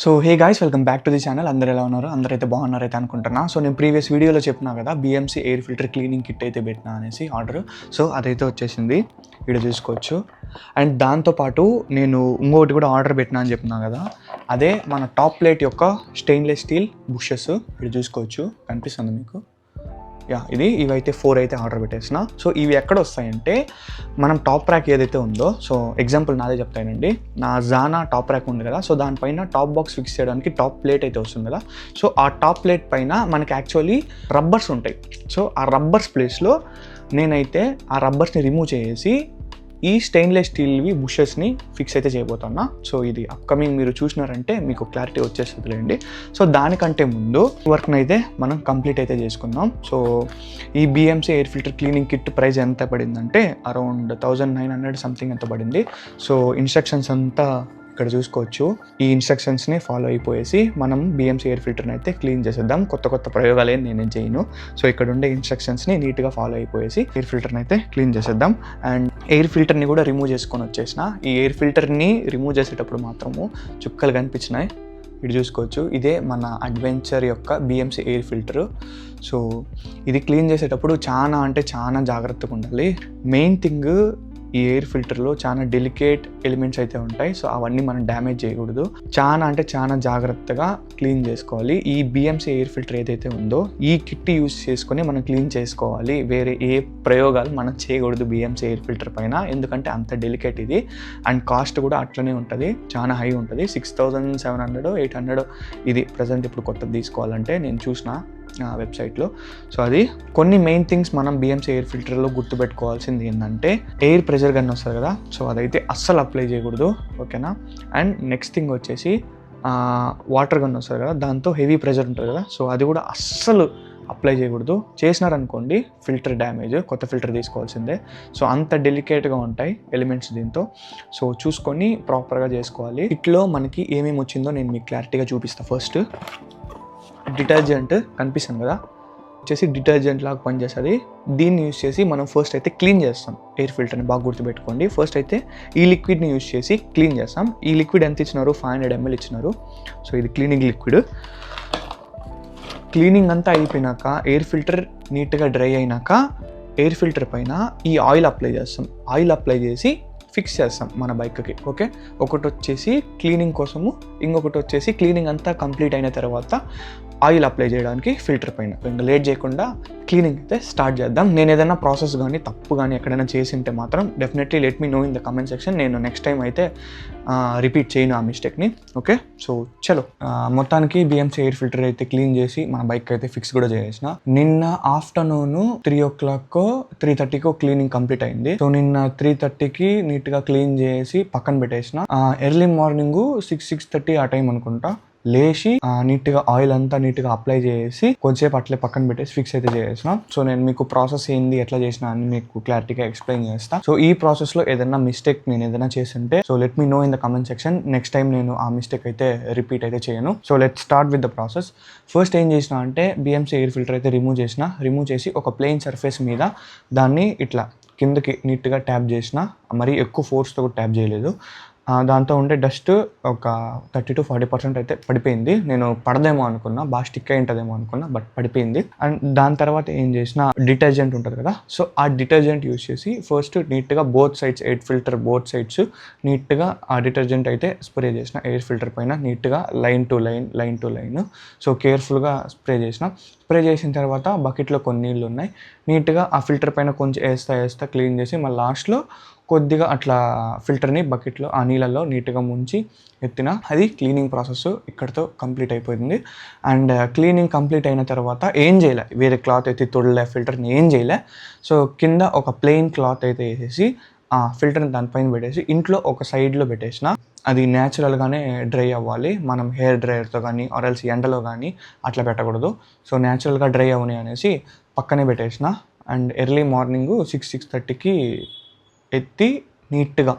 So hey guys, welcome back to the channel. అందరూ ఎలా ఉన్నారు? అందరైతే బాగున్నారైతే అనుకుంటున్నా. సో నేను ప్రీవియస్ వీడియోలో చెప్పినా కదా, BMC air filter cleaning kit అయితే పెట్టినా అనేసి ఆర్డర్. సో అదైతే వచ్చేసింది, ఇక్కడ చూసుకోవచ్చు. అండ్ దాంతోపాటు నేను ఇంకొకటి కూడా ఆర్డర్ పెట్టినా అని చెప్పినా కదా, అదే మన టాప్ ప్లేట్ యొక్క స్టెయిన్లెస్ స్టీల్ బుషెస్. ఇక్కడ చూసుకోవచ్చు, కనిపిస్తుంది మీకు. ఇవైతే 4 అయితే ఆర్డర్ పెట్టేసిన. సో ఇవి ఎక్కడ వస్తాయంటే, మనం టాప్ ర్యాక్ ఏదైతే ఉందో, సో ఎగ్జాంపుల్ నాదే చెప్తానండి. నా జానా టాప్ ర్యాక్ ఉంది కదా, సో దానిపైన టాప్ బాక్స్ ఫిక్స్ చేయడానికి టాప్ ప్లేట్ అయితే వస్తుంది కదా. సో ఆ టాప్ ప్లేట్ పైన మనకి యాక్చువల్లీ రబ్బర్స్ ఉంటాయి. సో ఆ రబ్బర్స్ ప్లేస్లో నేనైతే ఆ రబ్బర్స్ని రిమూవ్ చేసి ఈ స్టెయిన్లెస్ స్టీల్వి బుషెస్ని ఫిక్స్ అయితే చేయబోతున్నా. సో ఇది అప్కమింగ్ మీరు చూసినారంటే మీకు క్లారిటీ వచ్చేస్తుందిలేండి. సో దానికంటే ముందు వర్క్ని అయితే మనం కంప్లీట్ అయితే చేసుకుందాం. సో ఈ BMC air filter cleaning kit price ఎంత పడిందంటే అరౌండ్ 1900 సంథింగ్ ఎంత పడింది. సో ఇన్స్ట్రక్షన్స్ అంతా ఇక్కడ చూసుకోవచ్చు. ఈ ఇన్స్ట్రక్షన్స్ని ఫాలో అయిపోయేసి మనం BMC ఎయిర్ ఫిల్టర్ని అయితే క్లీన్ చేసేద్దాం. కొత్త ప్రయోగాలు నేనేం చేయను. సో ఇక్కడ ఉండే ఇన్స్ట్రక్షన్స్ని నీట్గా ఫాలో అయిపోయేసి ఎయిర్ ఫిల్టర్ని అయితే క్లీన్ చేసేద్దాం. అండ్ ఎయిర్ ఫిల్టర్ని కూడా రిమూవ్ చేసుకొని వచ్చేసిన. ఈ ఎయిర్ ఫిల్టర్ని రిమూవ్ చేసేటప్పుడు మాత్రము చుక్కలు కనిపించినాయి, ఇటు చూసుకోవచ్చు. ఇదే మన అడ్వెంచర్ యొక్క BMC ఎయిర్ ఫిల్టరు. సో ఇది క్లీన్ చేసేటప్పుడు చాలా జాగ్రత్తగా ఉండాలి. మెయిన్ థింగ్, ఈ ఎయిర్ ఫిల్టర్లో చాలా డెలికేట్ ఎలిమెంట్స్ అయితే ఉంటాయి. సో అవన్నీ మనం డ్యామేజ్ చేయకూడదు. చాలా జాగ్రత్తగా క్లీన్ చేసుకోవాలి. ఈ BMC ఎయిర్ ఫిల్టర్ ఏదైతే ఉందో, ఈ కిట్ యూస్ చేసుకొని మనం క్లీన్ చేసుకోవాలి. వేరే ఏ ప్రయోగాలు మనం చేయకూడదు BMC ఎయిర్ ఫిల్టర్ పైన, ఎందుకంటే అంత డెలికేట్ ఇది. అండ్ కాస్ట్ కూడా అట్లనే ఉంటుంది, చాలా హై ఉంటుంది. 6700 800 ఇది ప్రజెంట్ ఇప్పుడు కొత్తది తీసుకోవాలంటే నేను చూసిన వెబ్సైట్లో. సో అది కొన్ని మెయిన్ థింగ్స్ మనం BMC ఎయిర్ ఫిల్టర్లో గుర్తుపెట్టుకోవాల్సింది ఏంటంటే, ఎయిర్ ప్రెషర్ గన్ వస్తుంది కదా, సో అదైతే అస్సలు అప్లై చేయకూడదు, ఓకేనా. అండ్ నెక్స్ట్ థింగ్ వచ్చేసి వాటర్ గన్ వస్తుంది కదా, దాంతో హెవీ ప్రెషర్ ఉంటుంది కదా, సో అది కూడా అస్సలు అప్లై చేయకూడదు. చేసినారనుకోండి ఫిల్టర్ డ్యామేజ్, కొత్త ఫిల్టర్ తీసుకోవాల్సిందే. సో అంత డెలికేట్గా ఉంటాయి ఎలిమెంట్స్ దీంతో. సో చూసుకొని ప్రాపర్గా చేసుకోవాలి. ఇట్లో మనకి ఏమేమి వచ్చిందో నేను మీకు క్లారిటీగా చూపిస్తాను. ఫస్ట్ డిటర్జెంట్ కనిపిస్తుంది కదా, వచ్చేసి డిటర్జెంట్ లాగా పనిచేస్తుంది. దీన్ని యూజ్ చేసి మనం ఫస్ట్ అయితే క్లీన్ చేస్తాం ఎయిర్ ఫిల్టర్ని. బాగా గుర్తుపెట్టుకోండి, ఫస్ట్ అయితే ఈ లిక్విడ్ని యూజ్ చేసి క్లీన్ చేస్తాం. ఈ లిక్విడ్ ఎంత ఇచ్చినారు? 500 ml ఇచ్చినారు. సో ఇది క్లీనింగ్ లిక్విడ్. క్లీనింగ్ అంతా అయిపోయినాక, ఎయిర్ ఫిల్టర్ నీట్గా డ్రై అయినాక, ఎయిర్ ఫిల్టర్ పైన ఈ ఆయిల్ అప్లై చేస్తాం. ఆయిల్ అప్లై చేసి ఫిక్స్ చేస్తాం మన బైక్కి, ఓకే. ఒకటి వచ్చేసి క్లీనింగ్ కోసము, ఇంకొకటి వచ్చేసి క్లీనింగ్ అంతా కంప్లీట్ అయిన తర్వాత ఆయిల్ అప్లై చేయడానికి ఫిల్టర్ పైన. ఇంకా లేట్ చేయకుండా క్లీనింగ్ అయితే స్టార్ట్ చేద్దాం. నేను ఏదైనా ప్రాసెస్ కానీ తప్పు కానీ ఎక్కడైనా చేసింటే మాత్రం definitely let me know in the comment section. నేను నెక్స్ట్ టైం అయితే రిపీట్ చేయను ఆ మిస్టేక్ని, ఓకే. సో చలో, మొత్తానికి BMC ఎయిర్ ఫిల్టర్ అయితే క్లీన్ చేసి మన బైక్ అయితే ఫిక్స్ కూడా చేసిన. నిన్న ఆఫ్టర్నూన్ 3 o'clock 3:30 క్లీనింగ్ కంప్లీట్ అయింది. సో నిన్న 3:30కి నీట్గా క్లీన్ చేసి పక్కన పెట్టేసిన. ఎర్లీ మార్నింగ్ 6:30 ఆ టైం అనుకుంటా లేచి నీట్గా ఆయిల్ అంతా నీట్గా అప్లై చేసి కొంచెంసేపు అట్లే పక్కన పెట్టేసి ఫిక్స్ అయితే చేసిన. సో నేను మీకు ప్రాసెస్ ఏంది, ఎట్లా చేసిన అని మీకు క్లారిటీగా ఎక్స్ప్లెయిన్ చేస్తా. సో ఈ ప్రాసెస్లో ఏదైనా మిస్టేక్ నేను ఏదైనా చేస్తుంటే, so let me know in the comment section. Next time నేను ఆ మిస్టేక్ అయితే రిపీట్ అయితే చేయను. So let start with the process. First ఏం చేసిన అంటే, BMC ఎయిర్ ఫిల్టర్ అయితే రిమూవ్ చేసి ఒక ప్లెయిన్ సర్ఫేస్ మీద దాన్ని ఇట్లా కిందకి నీట్గా ట్యాప్ చేసిన. మరీ ఎక్కువ ఫోర్స్తో కూడా ట్యాప్ చేయలేదు. దాంతో ఉండే డస్ట్ ఒక 30 to 40% అయితే పడిపోయింది. నేను పడదేమో అనుకున్నా, బాగా స్టిక్ అయి ఉంటుందేమో అనుకున్నా, బట్ పడిపోయింది. అండ్ దాని తర్వాత ఏం చేసిన, డిటర్జెంట్ ఉంటుంది కదా, సో ఆ డిటర్జెంట్ యూజ్ చేసి ఫస్ట్ నీట్గా both sides, air filter both sides నీట్గా ఆ డిటర్జెంట్ అయితే స్ప్రే చేసిన. ఎయిర్ ఫిల్టర్ పైన నీట్గా లైన్ టు లైన్. సో కేర్ఫుల్గా స్ప్రే చేసిన తర్వాత బకెట్లో కొన్ని నీళ్ళు ఉన్నాయి, నీట్గా ఆ ఫిల్టర్ పైన కొంచెం వేస్తా క్లీన్ చేసి, మళ్ళీ లాస్ట్లో కొద్దిగా అట్లా ఫిల్టర్ని బకెట్లో ఆ నీళ్ళల్లో నీట్గా ముంచి ఎత్తిన. అది క్లీనింగ్ ప్రాసెస్ ఇక్కడితో కంప్లీట్ అయిపోయింది. అండ్ క్లీనింగ్ కంప్లీట్ అయిన తర్వాత ఏం చేయలే, వేరే క్లాత్ అయితే తొడలే, ఫిల్టర్ని ఏం చేయలే. సో కింద ఒక ప్లెయిన్ క్లాత్ అయితే వేసేసి ఆ ఫిల్టర్ని దానిపైన పెట్టేసి ఇంట్లో ఒక సైడ్లో పెట్టేసిన. అది న్యాచురల్గానే డ్రై అవ్వాలి, మనం హెయిర్ డ్రైయర్తో కానీ ఆర్ఎల్స్ ఎండలో కానీ అట్లా పెట్టకూడదు. సో న్యాచురల్గా డ్రై అవని అనేసి పక్కనే పెట్టేసిన. అండ్ ఎర్లీ మార్నింగ్ 6:30కి ఎత్తి నీట్గా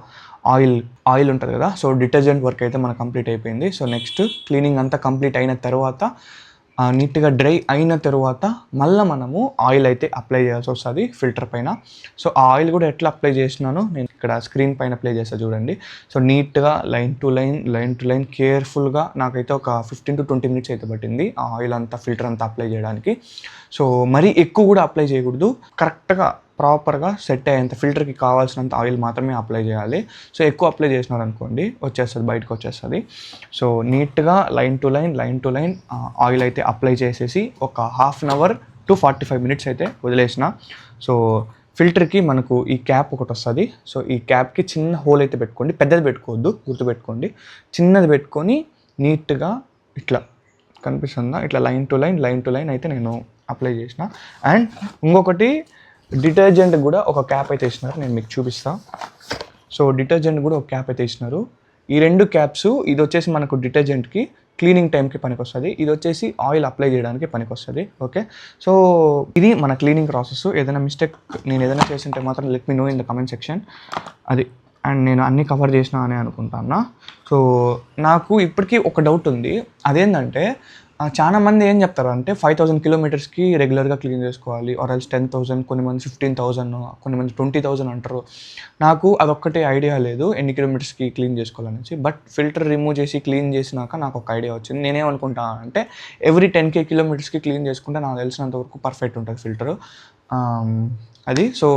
ఆయిల్ ఉంటుంది కదా, సో డిటర్జెంట్ వర్క్ అయితే మనకు కంప్లీట్ అయిపోయింది. సో నెక్స్ట్ క్లీనింగ్ అంతా కంప్లీట్ అయిన తర్వాత నీట్గా డ్రై అయిన తర్వాత మళ్ళీ మనము ఆయిల్ అయితే అప్లై చేయాల్సి వస్తుంది ఫిల్టర్ పైన. సో ఆ ఆయిల్ కూడా ఎట్లా అప్లై చేసినానో నేను ఇక్కడ స్క్రీన్ పైన అప్లై చేస్తా చూడండి. సో నీట్గా లైన్ టు లైన్ కేర్ఫుల్గా నాకైతే ఒక 15 to 20 minutes అయితే పట్టింది ఆ ఆయిల్ అంతా ఫిల్టర్ అంతా అప్లై చేయడానికి. సో మరీ ఎక్కువ కూడా అప్లై చేయకూడదు, కరెక్ట్గా ప్రాపర్గా సెట్ అయ్యేంత ఫిల్టర్కి కావాల్సినంత ఆయిల్ మాత్రమే అప్లై చేయాలి. సో ఎక్కువ అప్లై చేసినారనుకోండి వచ్చేస్తుంది, బయటకు వచ్చేస్తుంది. సో నీట్గా లైన్ టు లైన్ ఆయిల్ అయితే అప్లై చేసేసి ఒక 1/2 hour to 45 minutes అయితే వదిలేసిన. సో ఫిల్టర్కి మనకు ఈ క్యాప్ ఒకటి వస్తుంది. సో ఈ క్యాప్కి చిన్న హోల్ అయితే పెట్టుకోండి, పెద్దది పెట్టుకోవద్దు, గుర్తుపెట్టుకోండి. చిన్నది పెట్టుకొని నీట్గా ఇట్లా కనిపిస్తుందా, ఇట్లా లైన్ టు లైన్ అయితే నేను అప్లై చేసిన. అండ్ ఇంకొకటి డిటర్జెంట్ కూడా ఒక క్యాప్ అయితే ఇచ్చినారు, నేను మీకు చూపిస్తాను. సో డిటర్జెంట్ కూడా ఒక క్యాప్ అయితే ఇచ్చినారు. ఈ 2 క్యాప్స్, ఇది వచ్చేసి మనకు డిటర్జెంట్కి క్లీనింగ్ టైంకి పనికి వస్తుంది, ఇది వచ్చేసి ఆయిల్ అప్లై చేయడానికి పనికి వస్తుంది. ఓకే, సో ఇది మన క్లీనింగ్ ప్రాసెస్. ఏదైనా మిస్టేక్ నేను ఏదైనా చేస్తుంటే మాత్రం let me know in the comment section. అది అండ్ నేను అన్నీ కవర్ చేసిన అని అనుకుంటున్నా. సో నాకు ఇప్పటికీ ఒక డౌట్ ఉంది, అదేంటంటే చాలా మంది ఏం చెప్తారు అంటే 5000 kilometers రెగ్యులర్గా క్లీన్ చేసుకోవాలి, ఆర్ ఎల్స్ 10,000, కొన్ని మంది 15,000, కొన్ని మంది 20,000 అంటారు. నాకు అదొక్కటే ఐడియా లేదు ఎన్ని కిలోమీటర్స్కి క్లీన్ చేసుకోవాలనేసి. బట్ ఫిల్టర్ రిమూవ్ చేసి క్లీన్ చేసినాక నాకు ఒక ఐడియా వచ్చింది. నేనేమనుకుంటా అంటే ఎవ్రీ 10K kilometers క్లీన్ చేసుకుంటే నాకు తెలిసినంత వరకు పర్ఫెక్ట్ ఉంటుంది ఫిల్టర్. అది సో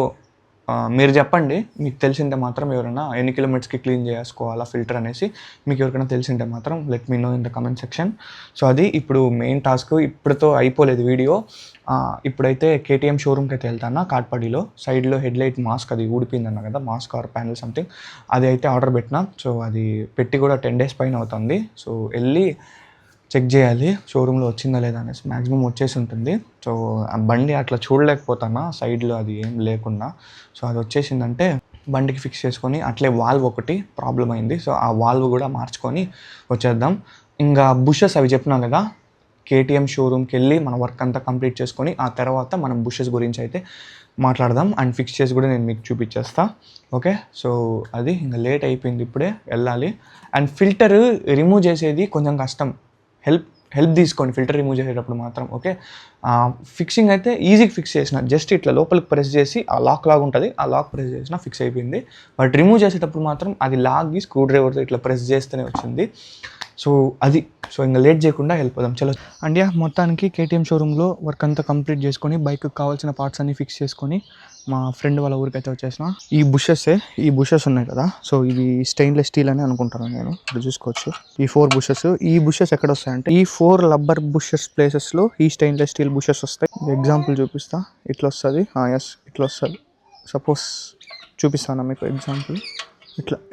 మీరు చెప్పండి, మీకు తెలిసింటే మాత్రం ఎవరైనా ఎన్ని కిలోమీటర్స్కి క్లీన్ చేసుకోవాలా ఫిల్టర్ అనేసి మీకు ఎవరికైనా తెలిసింటే మాత్రం let me know in the comment section. So అది ఇప్పుడు మెయిన్ టాస్క్. ఇప్పుడుతో అయిపోలేదు వీడియో. ఇప్పుడైతే KTM షోరూమ్కి అయితే వెళ్తాను, కాట్పాడిలో. సైడ్లో హెడ్లైట్ మాస్క్ అది ఊడిపోయిందన్న కదా, మాస్క్ ఆర్ ప్యానల్ సంథింగ్, అది అయితే ఆర్డర్ పెట్టినా. సో అది పెట్టి కూడా 10 days పైన అవుతుంది. సో వెళ్ళి చెక్ చేయాలి షోరూంలో వచ్చిందా లేదా అనేసి. మ్యాక్సిమం వచ్చేసి ఉంటుంది. సో ఆ బండి అట్లా చూడలేకపోతానా సైడ్లో అది ఏం లేకుండా. సో అది వచ్చేసిందంటే బండికి ఫిక్స్ చేసుకొని అట్లే వాల్వ్ ఒకటి ప్రాబ్లం అయింది. సో ఆ వాల్వ్ కూడా మార్చుకొని వచ్చేద్దాం. ఇంకా బుషెస్ అవి చెప్పినా కదా, KTM షోరూమ్కి వెళ్ళి మన వర్క్ అంతా కంప్లీట్ చేసుకొని ఆ తర్వాత మనం బుషెస్ గురించి అయితే మాట్లాడదాం. అండ్ ఫిక్స్ చేసి కూడా నేను మీకు చూపించేస్తా. ఓకే, సో అది ఇంకా లేట్ అయిపోయింది, ఇప్పుడే వెళ్ళాలి. అండ్ ఫిల్టర్ రిమూవ్ చేసేది కొంచెం కష్టం, హెల్ప్ తీసుకోండి ఫిల్టర్ రిమూవ్ చేసేటప్పుడు మాత్రం. ఓకే, ఫిక్సింగ్ అయితే ఈజీగా ఫిక్స్ చేసిన, జస్ట్ ఇట్లా లోపలికి ప్రెస్ చేసి ఆ లాక్ లాగా ఉంటుంది, ఆ లాక్ ప్రెస్ చేసినా ఫిక్స్ అయిపోయింది. బట్ రిమూవ్ చేసేటప్పుడు మాత్రం అది లాగి స్క్రూ డ్రైవర్తో ఇట్లా ప్రెస్ చేస్తేనే వచ్చింది. సో అది సో ఇంకా లేట్ చేయకుండా వెళ్ళిపోదాం చలో. అండ్ మొత్తానికి KTM షోరూంలో వర్క్ అంతా కంప్లీట్ చేసుకొని బైక్కి కావాల్సిన పార్ట్స్ అన్నీ ఫిక్స్ చేసుకొని మా ఫ్రెండ్ వాళ్ళ ఊరికైతే వచ్చేసిన. ఈ బుషెస్ ఉన్నాయి కదా, సో ఇవి స్టెయిన్లెస్ స్టీల్ అని అనుకుంటాను నేను. ఇప్పుడు చూసుకోవచ్చు ఈ 4 బుషెస్. ఈ బుషెస్ ఎక్కడ వస్తాయంటే ఈ 4 రబ్బర్ బుషెస్ ప్లేసెస్లో ఈ స్టెయిన్లెస్ స్టీల్ బుషెస్ వస్తాయి. ఎగ్జాంపుల్ చూపిస్తా, ఇట్లా వస్తుంది. ఎస్ ఇట్లా వస్తుంది. సపోజ్ చూపిస్తాను మీకు ఎగ్జాంపుల్.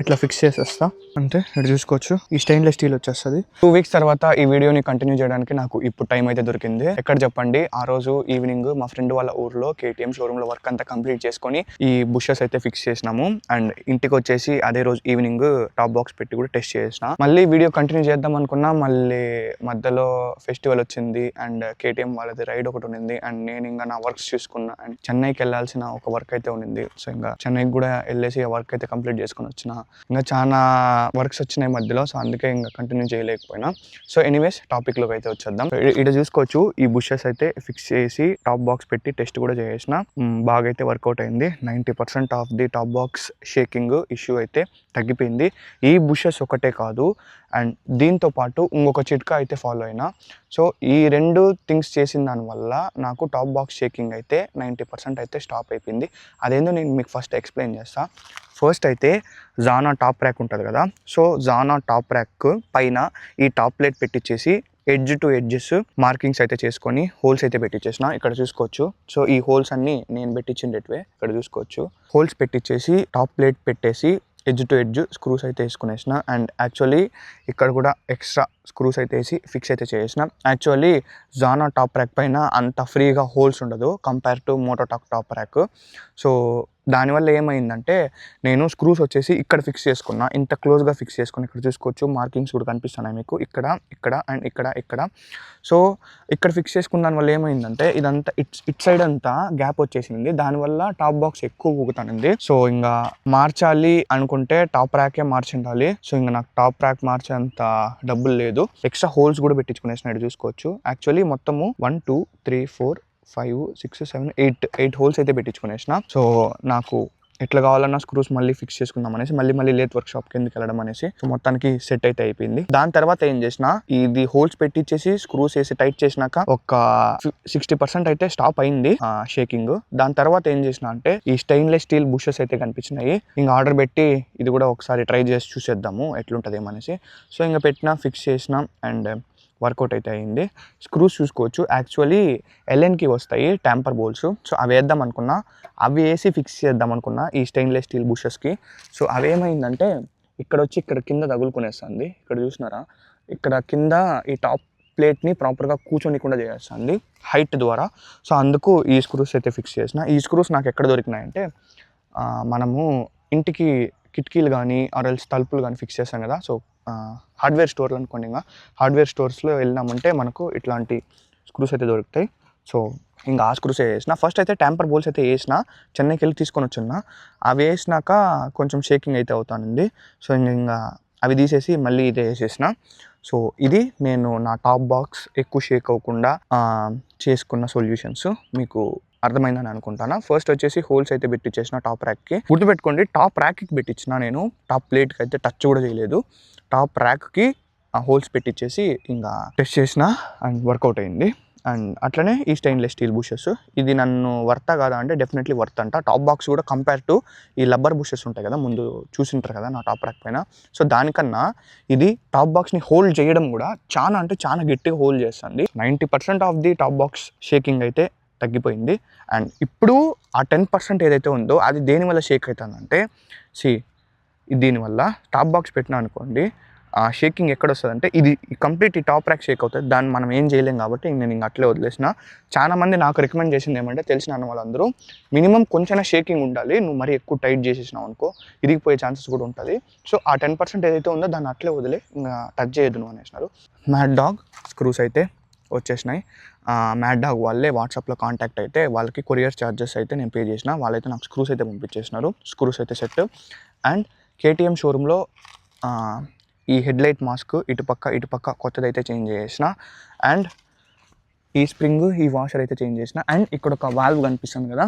ఇట్లా ఫిక్స్ చేసేస్తా అంటే ఇక్కడ చూసుకోవచ్చు ఈ స్టెయిన్లెస్ స్టీల్ వచ్చేస్తుంది. 2 weeks తర్వాత ఈ వీడియోని కంటిన్యూ చేయడానికి నాకు ఇప్పుడు టైం అయితే దొరికింది. ఎక్కడ చెప్పండి, ఆ రోజు ఈవినింగ్ మా ఫ్రెండ్ వాళ్ళ ఊర్లో KTM షోరూంలో వర్క్ అంతా కంప్లీట్ చేసుకొని ఈ బుషెస్ అయితే ఫిక్స్ చేసినాము. అండ్ ఇంటికి వచ్చేసి అదే రోజు ఈవినింగ్ టాప్ బాక్స్ పెట్టి కూడా టెస్ట్ చేసిన. మళ్ళీ వీడియో కంటిన్యూ చేద్దాం అనుకున్నా, మళ్ళీ మధ్యలో ఫెస్టివల్ వచ్చింది అండ్ KTM వాళ్ళది రైడ్ ఒకటి ఉంది. అండ్ నేను ఇంకా నా వర్క్స్ చూసుకున్నా. అండ్ చెన్నైకి వెళ్ళాల్సిన ఒక వర్క్ అయితే ఉంది. సో ఇంకా చెన్నైకి కూడా వెళ్ళేసి ఆ వర్క్ అయితే కంప్లీట్ చేసుకుని వచ్చిన. ఇంకా చాలా వర్క్స్ వచ్చినాయి మధ్యలో, సో అందుకే ఇంకా కంటిన్యూ చేయలేకపోయినా. సో ఎనీవేస్ టాపిక్లోకి అయితే వచ్చేద్దాం. ఇక్కడ చూసుకోవచ్చు ఈ బుషెస్ అయితే ఫిక్స్ చేసి టాప్ బాక్స్ పెట్టి టెస్ట్ కూడా చేసిన. బాగా అయితే వర్కౌట్ అయింది. 90% of the top box shaking issue అయితే తగ్గిపోయింది. ఈ బుషెస్ ఒకటే కాదు, అండ్ దీంతో పాటు ఇంకొక చిట్కా అయితే ఫాలో అయినా. సో ఈ 2 థింగ్స్ చేసిన దానివల్ల నాకు టాప్ బాక్స్ షేకింగ్ అయితే 90% అయితే స్టాప్ అయిపోయింది. అదేందో నేను మీకు ఫస్ట్ ఎక్స్ప్లెయిన్ చేస్తాను. ఫస్ట్ అయితే జానా టాప్ ర్యాక్ ఉంటుంది కదా, సో జానా టాప్ ర్యాక్ పైన ఈ టాప్ ప్లేట్ పెట్టించేసి ఎడ్జ్ టు ఎడ్జెస్ మార్కింగ్స్ అయితే చేసుకొని హోల్స్ అయితే పెట్టించేసిన. ఇక్కడ చూసుకోవచ్చు. సో ఈ హోల్స్ అన్నీ నేను పెట్టించిండేటివే. ఇక్కడ చూసుకోవచ్చు హోల్స్ పెట్టించేసి టాప్ ప్లేట్ పెట్టేసి ఎడ్జ్ టు ఎడ్జ్ స్క్రూస్ అయితే వేసుకునేసిన. అండ్ యాక్చువల్లీ ఇక్కడ కూడా ఎక్స్ట్రా స్క్రూస్ అయితే వేసి ఫిక్స్ అయితే చేసిన. యాక్చువల్లీ జానా టాప్ ర్యాక్ పైన అంత ఫ్రీగా హోల్స్ ఉండదు కంపేర్ టు మోటోటాక్ టాప్ ర్యాక్. సో దానివల్ల ఏమైందంటే నేను స్క్రూస్ వచ్చేసి ఇక్కడ ఫిక్స్ చేసుకున్నా, ఇంత క్లోజ్గా ఫిక్స్ చేసుకుని ఇక్కడ చూసుకోవచ్చు మార్కింగ్స్ కూడా కనిపిస్తున్నాయి మీకు ఇక్కడ ఇక్కడ అండ్ ఇక్కడ. సో ఇక్కడ ఫిక్స్ చేసుకున్న దానివల్ల ఏమైందంటే ఇదంతా ఇట్ సైడ్ అంతా గ్యాప్ వచ్చేసింది, దానివల్ల టాప్ బాక్స్ ఎక్కువ ఊగుతానండి. సో ఇంకా మార్చాలి అనుకుంటే టాప్ ర్యాకే మార్చిండాలి. సో ఇంకా నాకు టాప్ ర్యాక్ మార్చేంత డబ్బులు లేదు. ఎక్స్ట్రా హోల్స్ కూడా పెట్టించుకునేసినట్టు చూసుకోవచ్చు. యాక్చువల్లీ మొత్తము 1 2 3 4 5 6 7 8 హోల్స్ అయితే పెట్టించుకునేసిన. సో నాకు ఎట్లా కావాలన్నా స్క్రూస్ మళ్ళీ ఫిక్స్ చేసుకుందాం అనేసి మళ్ళీ లేత్ వర్క్ షాప్ కిందకి వెళ్ళడం అనేసి సో మొత్తానికి సెట్ అయితే అయిపోయింది. దాని తర్వాత ఏం చేసిన, ఇది హోల్స్ పెట్టించేసి స్క్రూస్ వేసి టైట్ చేసినాక ఒక 60% అయితే స్టాప్ అయింది షేకింగ్. దాని తర్వాత ఏం చేసిన అంటే ఈ స్టెయిన్లెస్ స్టీల్ బుషెస్ అయితే కనిపించినాయి. ఇంకా ఆర్డర్ పెట్టి ఇది కూడా ఒకసారి ట్రై చేసి చూసేద్దాము ఎట్లుంటుంది ఏమనేసి. సో ఇంకా పెట్టినా ఫిక్స్ చేసినాం అండ్ వర్కౌట్ అయితే అయింది. స్క్రూస్ చూసుకోవచ్చు, యాక్చువల్లీ ఎల్ఎన్కి వస్తాయి ట్యాంపర్ బోల్స్. సో అవి వేద్దాం అనుకున్నా, అవి వేసి ఫిక్స్ చేద్దాం అనుకున్నా ఈ స్టెయిన్లెస్ స్టీల్ బుషెస్కి. సో అవి ఏమైందంటే ఇక్కడ కింద తగులుకునేస్తుంది. ఇక్కడ చూసినారా, ఇక్కడ కింద ఈ టాప్ ప్లేట్ని ప్రాపర్గా కూర్చొనికుండా చేస్తుంది హైట్ ద్వారా. సో అందుకు ఈ స్క్రూస్ అయితే ఫిక్స్ చేసిన. ఈ స్క్రూస్ నాకు ఎక్కడ దొరికినాయంటే మనము ఇంటికి కిటికీలు కానీ ఆర్ఎల్స్ తలుపులు కానీ ఫిక్స్ చేస్తాం కదా. సో హార్డ్వేర్ స్టోర్లు అనుకోండి, ఇంకా హార్డ్వేర్ స్టోర్స్లో వెళ్ళినామంటే మనకు ఇట్లాంటి స్క్రూస్ అయితే దొరుకుతాయి. సో ఇంకా ఆ స్క్రూస్ వేసిన. ఫస్ట్ అయితే ట్యాంపర్ బోల్స్ అయితే వేసిన, చెన్నైకి వెళ్ళి తీసుకొని వచ్చిన. అవి వేసినాక కొంచెం షేకింగ్ అయితే అవుతానండి. సో ఇంకా అవి తీసేసి మళ్ళీ ఇదే వేసేసిన. సో ఇది నేను నా టాప్ బాక్స్ ఎక్కువ షేక్ అవ్వకుండా చేసుకున్న సొల్యూషన్స్. మీకు అర్థమైందని అనుకుంటాను. ఫస్ట్ వచ్చేసి హోల్స్ అయితే పెట్టించేసిన టాప్ ర్యాక్కి. గుర్తుపెట్టుకోండి, టాప్ ర్యాక్కి పెట్టించిన, నేను టాప్ ప్లేట్కి అయితే టచ్ కూడా చేయలేదు. టాప్ ర్యాక్కి ఆ హోల్స్ పెట్టించేసి ఇంకా టెస్ట్ చేసిన అండ్ వర్కౌట్ అయింది. అండ్ అట్లనే ఈ స్టెయిన్లెస్ స్టీల్ బుషెస్, ఇది నన్ను వర్తా కాదా అంటే డెఫినెట్లీ వర్త్ అంట. టాప్ బాక్స్ కూడా కంపేర్ టు ఈ లబ్బర్ బుషెస్ ఉంటాయి కదా, ముందు చూసింటారు కదా నా టాప్ ర్యాక్ పైన. సో దానికన్నా ఇది టాప్ బాక్స్ని హోల్డ్ చేయడం కూడా చాలా అంటే చాలా గట్టిగా హోల్డ్ చేస్తుంది. 90% of the top box shaking అయితే తగ్గిపోయింది. అండ్ ఇప్పుడు ఆ 10% ఏదైతే ఉందో అది దేనివల్ల షేక్ అవుతుందంటే దీనివల్ల టాప్ బాక్స్ పెట్టినా అనుకోండి, ఆ షేకింగ్ ఎక్కడ వస్తుందంటే ఇది కంప్లీట్ ఈ టాప్ ర్యాక్ షేక్ అవుతుంది. దాన్ని మనం ఏం చేయలేం కాబట్టి నేను ఇంకా అట్లే వదిలేసిన. చాలా మంది నాకు రికమెండ్ చేసింది ఏమంటే, తెలిసిన అన్న వాళ్ళందరూ మినిమం కొంచెం షేకింగ్ ఉండాలి, నువ్వు మరీ ఎక్కువ టైట్ చేసేసినావు అనుకో ఇరిగిపోయే ఛాన్సెస్ కూడా ఉంటుంది. సో ఆ 10% ఏదైతే ఉందో దాన్ని అట్లే వదిలే, ఇంకా టచ్ చేయొద్దు నువ్వు అనేసినారు. మ్యాడ్ డాగ్ స్క్రూస్ అయితే వచ్చేసినాయి. మ్యాడ్ డాగ్ వాళ్ళే వాట్సాప్లో కాంటాక్ట్ అయితే వాళ్ళకి కొరియర్ ఛార్జెస్ అయితే నేను పే చేసిన. వాళ్ళైతే నాకు స్క్రూస్ అయితే పంపించేసినారు. స్క్రూస్ అయితే సెట్. అండ్ కేటీఎం షోరూంలో ఈ హెడ్లైట్ మాస్క్ ఇటుపక్క కొత్తదైతే చేంజ్ చేసిన. అండ్ ఈ స్ప్రింగ్ ఈ వాషర్ అయితే చేంజ్ చేసిన. అండ్ ఇక్కడ ఒక వాల్వ్ కనిపిస్తుంది కదా,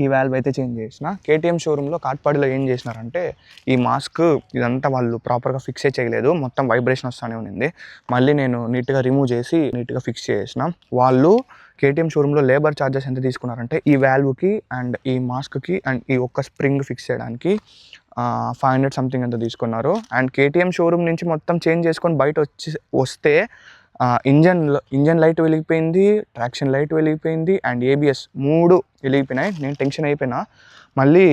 ఈ వాల్వ్ అయితే చేంజ్ చేసిన. కేటీఎం షోరూంలో కాట్పాడిలో ఏం చేసినారంటే ఈ మాస్క్ ఇదంతా వాళ్ళు ప్రాపర్గా ఫిక్సే చేయలేదు, మొత్తం వైబ్రేషన్ వస్తూనే ఉంది. మళ్ళీ నేను నీట్గా రిమూవ్ చేసి నీట్గా ఫిక్స్ చేసిన. వాళ్ళు కేటీఎం షోరూంలో లేబర్ ఛార్జెస్ ఎంత తీసుకున్నారంటే ఈ వాల్వ్కి అండ్ ఈ మాస్క్కి అండ్ ఈ ఒక్క స్ప్రింగ్ ఫిక్స్ చేయడానికి 500 సంథింగ్ ఎంత తీసుకున్నారు. అండ్ కేటీఎం షోరూమ్ నుంచి మొత్తం చేంజ్ చేసుకొని బయట వస్తే ఇంజన్ లైట్ వెలిగిపోయింది, ట్రాక్షన్ లైట్ వెలిగిపోయింది అండ్ ఏబిఎస్ 3 వెలిగిపోయినాయి. నేను టెన్షన్ అయిపోయినా. మళ్ళీ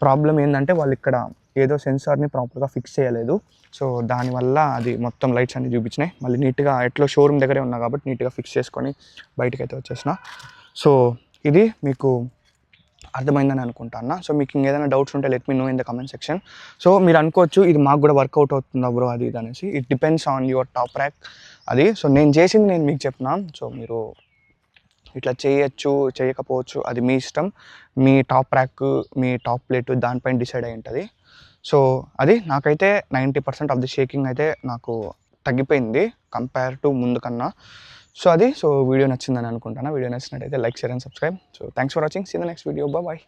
ప్రాబ్లం ఏంటంటే వాళ్ళు ఇక్కడ ఏదో సెన్సార్ని ప్రాపర్గా ఫిక్స్ చేయలేదు. సో దానివల్ల అది మొత్తం లైట్స్ అన్ని చూపించినాయి. మళ్ళీ నీట్గా ఎట్లో షోరూమ్ దగ్గరే ఉన్నా కాబట్టి నీట్గా ఫిక్స్ చేసుకొని బయటకైతే వచ్చేసిన. సో ఇది మీకు అర్థమైందని అనుకుంటాను. సో మీకు ఇంకేదైనా డౌట్స్ ఉంటే let me know in the comment section. So మీరు అనుకోవచ్చు ఇది మాకు కూడా వర్కౌట్ అవుతుందా బ్రో అది ఇది అనేసి. It depends on your top rack అది. సో నేను చేసింది నేను మీకు చెప్పినా. సో మీరు ఇట్లా చేయొచ్చు చేయకపోవచ్చు అది మీ ఇష్టం. మీ టాప్ ర్యాక్ మీ టాప్ ప్లేట్ దానిపైన డిసైడ్ అయి ఉంటుంది. సో అది నాకైతే 90% ఆఫ్ ది షేకింగ్ అయితే నాకు తగ్గిపోయింది కంపేర్ టు ముందు కన్నా. సో అది. సో వీడియో నచ్చిందని అనుకుంటాను. వీడియో నచ్చినట్టయితే like, share and subscribe. So thanks for watching. See the next video. Bye.